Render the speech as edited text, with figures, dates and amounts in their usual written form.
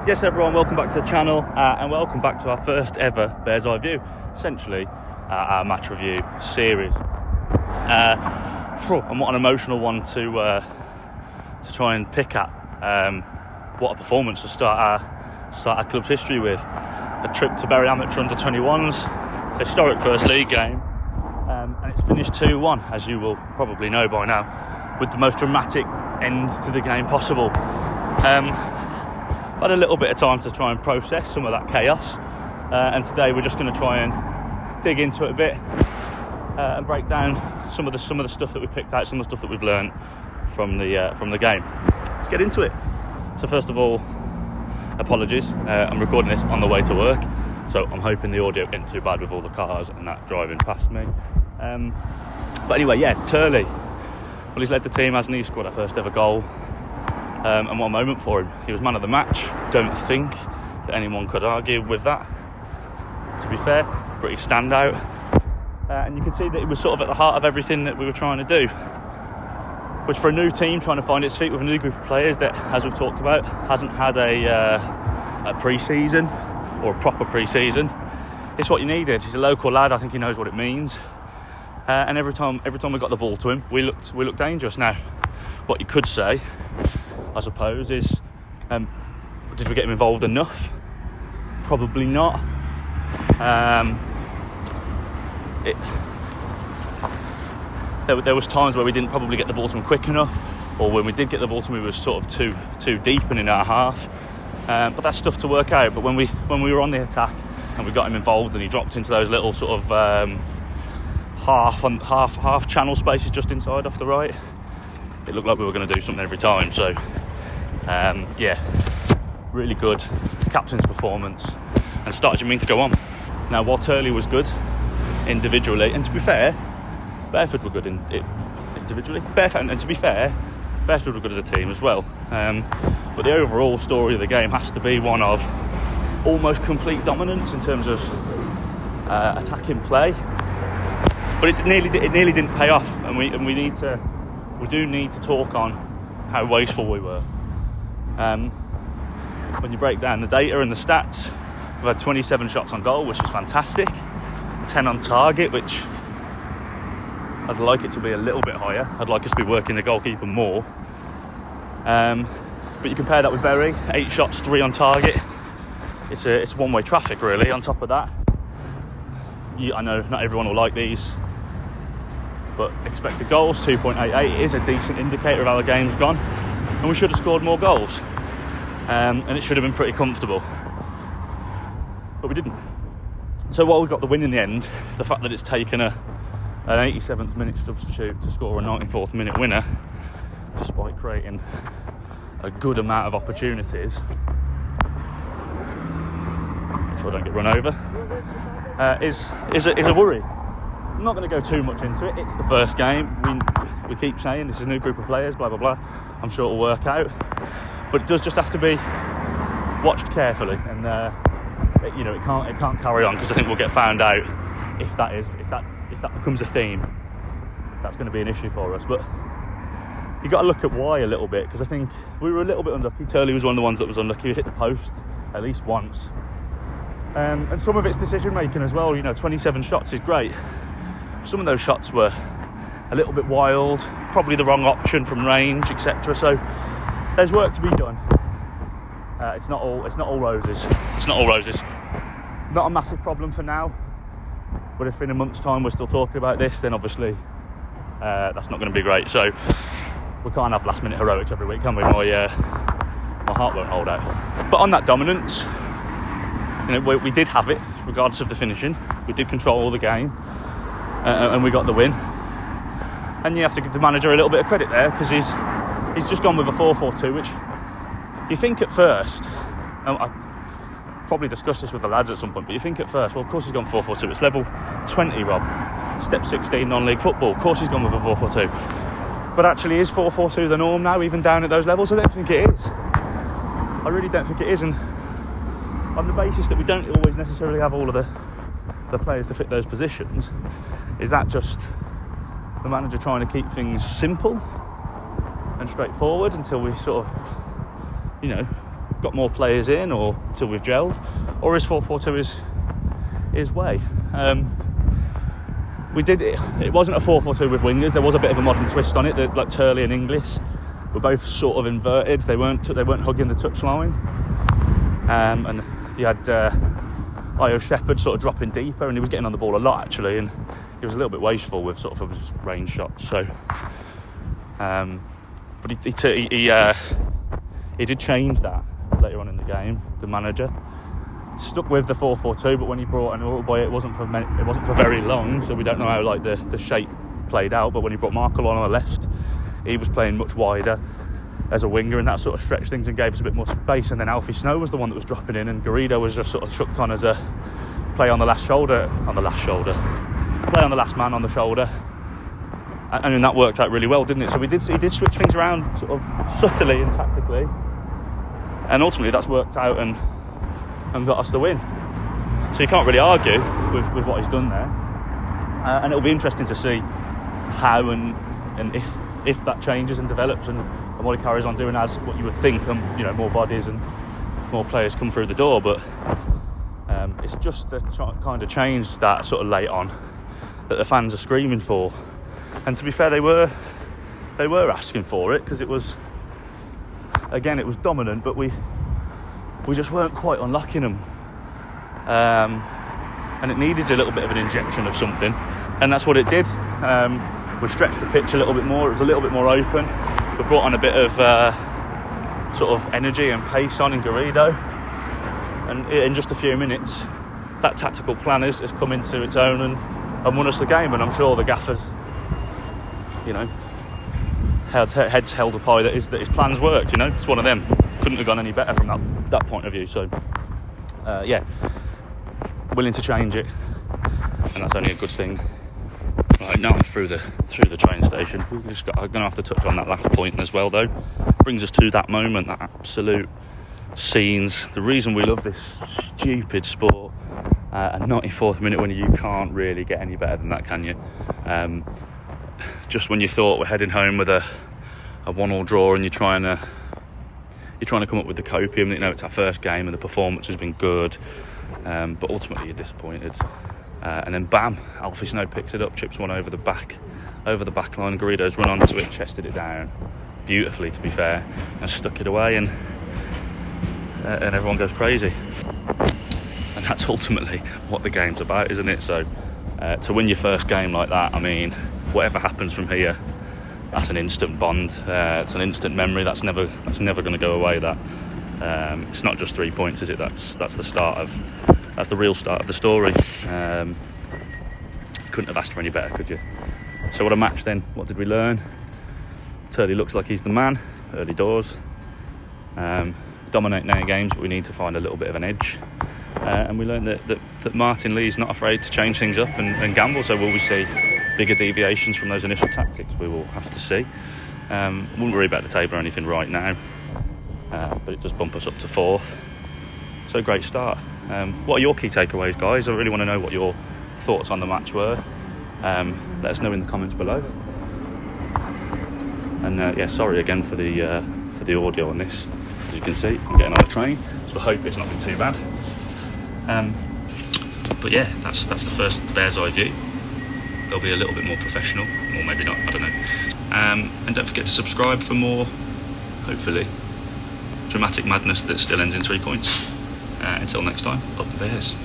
Yes everyone, welcome back to the channel and welcome back to our first ever Bears Eye View, essentially our match review series. And what an emotional one to try and pick at. What a performance to start our club's history with. A trip to Bury Amateur U21s, historic first league game, and it's finished 2-1, as you will probably know by now, with the most dramatic end to the game possible. Had a little bit of time to try and process some of that chaos, and today we're just going to try and dig into it a bit and break down some of the stuff that we picked out, some of the stuff that we've learned from the game. Let's get into it. So first of all, apologies. I'm recording this on the way to work, so I'm hoping the audio isn't too bad with all the cars and that driving past me. But anyway, yeah, Turley. Well, he's led the team, hasn't he? He scored our first ever goal. And what a moment for him. He was man of the match. Don't think that anyone could argue with that, to be fair. Pretty standout. And you can see that it was sort of at the heart of everything that we were trying to do. Which, for a new team trying to find its feet with a new group of players that, as we've talked about, hasn't had a pre-season or a proper pre-season, it's what you needed. He's a local lad. I think he knows what it means. And every time we got the ball to him, we looked dangerous. Now, what you could say, I suppose, is did we get him involved enough? Probably not. There was times where we didn't probably get the ball to him quick enough, or when we did get the ball to him, we were sort of too deep and in our half. But that's stuff to work out. But when we were on the attack and we got him involved, and he dropped into those little sort of half channel spaces just inside off the right, it looked like we were going to do something every time. So yeah, really good captain's performance, and started to mean to go on. Now, while Turley was good individually, and to be fair, Bearford were good individually, and to be fair, Bearford were good as a team as well. But the overall story of the game has to be one of almost complete dominance in terms of attacking play. But it nearly didn't pay off, and we do need to talk on how wasteful we were. When you break down the data and the stats, we've had 27 shots on goal, which is fantastic. 10 on target, which I'd like it to be a little bit higher. I'd like us to be working the goalkeeper more. But you compare that with Bury, 8 shots, 3 on target. It's one-way traffic, really. On top of that, I know not everyone will like these, but expected goals 2.88 is a decent indicator of how the game's gone, and we should have scored more goals, and it should have been pretty comfortable, but we didn't. So while we got the win in the end, the fact that it's taken an 87th minute substitute to score a 94th minute winner, despite creating a good amount of opportunities, make sure I don't get run over, is a worry. I'm not going to go too much into it. It's the first game. We keep saying this is a new group of players, blah blah blah. I'm sure it'll work out, but it does just have to be watched carefully, and it can't carry on, because I think we'll get found out if that becomes a theme. That's going to be an issue for us. But you got to look at why a little bit, because I think we were a little bit unlucky. Turley was one of the ones that was unlucky. We hit the post at least once, and some of it's decision making as well. 27 shots is great. Some of those shots were a little bit wild, probably the wrong option from range, etc. So there's work to be done. It's not all roses. It's not all roses. Not a massive problem for now, but if in a month's time we're still talking about this, then obviously that's not going to be great. So we can't have last minute heroics every week, can we? My heart won't hold out. But on that dominance, we did have it regardless of the finishing. We did control the game, and we got the win. And you have to give the manager a little bit of credit there, because he's just gone with a 4-4-2, which you think at first, I probably discussed this with the lads at some point, but you think at first, well, of course he's gone 4-4-2. It's level 20, Rob. Step 16 non-league football. Of course he's gone with a 4-4-2. But actually, is 4-4-2 the norm now, even down at those levels? I don't think it is. I really don't think it is. And on the basis that we don't always necessarily have all of the players to fit those positions, is that just the manager trying to keep things simple and straightforward until we sort of, got more players in, or till we've gelled, or is 4-4-2 his way? We did it wasn't a 4-4-2 with wingers. There was a bit of a modern twist on it, that like Turley and Inglis were both sort of inverted. They weren't hugging the touchline, and you had Io Shepherd sort of dropping deeper, and he was getting on the ball a lot actually, and he was a little bit wasteful with sort of his range shots. So but he did change that later on in the game. The manager stuck with the 4-4-2, but when he brought an boy, it wasn't for very long, so we don't know how like the shape played out. But when he brought Markle on the left, he was playing much wider as a winger, and that sort of stretched things and gave us a bit more space. And then Alfie Snow was the one that was dropping in, and Garrido was just sort of chucked on as a play on the last man on the shoulder. And that worked out really well, didn't it? So he did switch things around sort of subtly and tactically, and ultimately that's worked out and got us the win. So you can't really argue with what he's done there, and it'll be interesting to see how and if that changes and develops and what he carries on doing as what you would think, more bodies and more players come through the door. But it's just the kind of change that sort of late on that the fans are screaming for. And to be fair, they were asking for it, because it was dominant, but we just weren't quite unlocking them, and it needed a little bit of an injection of something, and that's what it did. We stretched the pitch a little bit more. It was a little bit more open. We brought on a bit of sort of energy and pace on in Garrido, and in just a few minutes that tactical plan has come into its own and won us the game. And I'm sure the gaffers, heads held up high that his plans worked. It's one of them. Couldn't have gone any better from that point of view. So willing to change it, and that's only a good thing. Right, now I'm through the train station. I'm going to have to touch on that last point as well, though. Brings us to that moment, that absolute scenes. The reason we love this stupid sport. A 94th minute winner, you can't really get any better than that, can you? Just when you thought we're heading home with a 1-1 draw, and you're trying to come up with the copium. It's our first game and the performance has been good, but ultimately you're disappointed. And then bam, Alfie Snow picks it up, chips one over the back line. Garrido's run onto it, chested it down beautifully, to be fair, and stuck it away, and everyone goes crazy. And that's ultimately what the game's about, isn't it? So to win your first game like that, I mean, whatever happens from here, that's an instant bond. It's an instant memory. That's never going to go away. That it's not just 3 points, is it? That's the real start of the story. Couldn't have asked for any better, could you? So what a match then. What did we learn? Turley looks like he's the man early doors. Dominating our games, but we need to find a little bit of an edge. And we learned that Martyn Lee's not afraid to change things up and gamble. So will we see bigger deviations from those initial tactics? We will have to see. Wouldn't worry about the table or anything right now, but it does bump us up to 4th. So great start. What are your key takeaways, guys? I really want to know what your thoughts on the match were. Let us know in the comments below. And sorry again for the audio on this. As you can see, I'm getting on a train, so I hope it's not been too bad. But yeah, that's the first bird's eye view. They'll be a little bit more professional, or maybe not, I don't know. And don't forget to subscribe for more, hopefully, dramatic madness that still ends in 3 points. Until next time, up the Bears.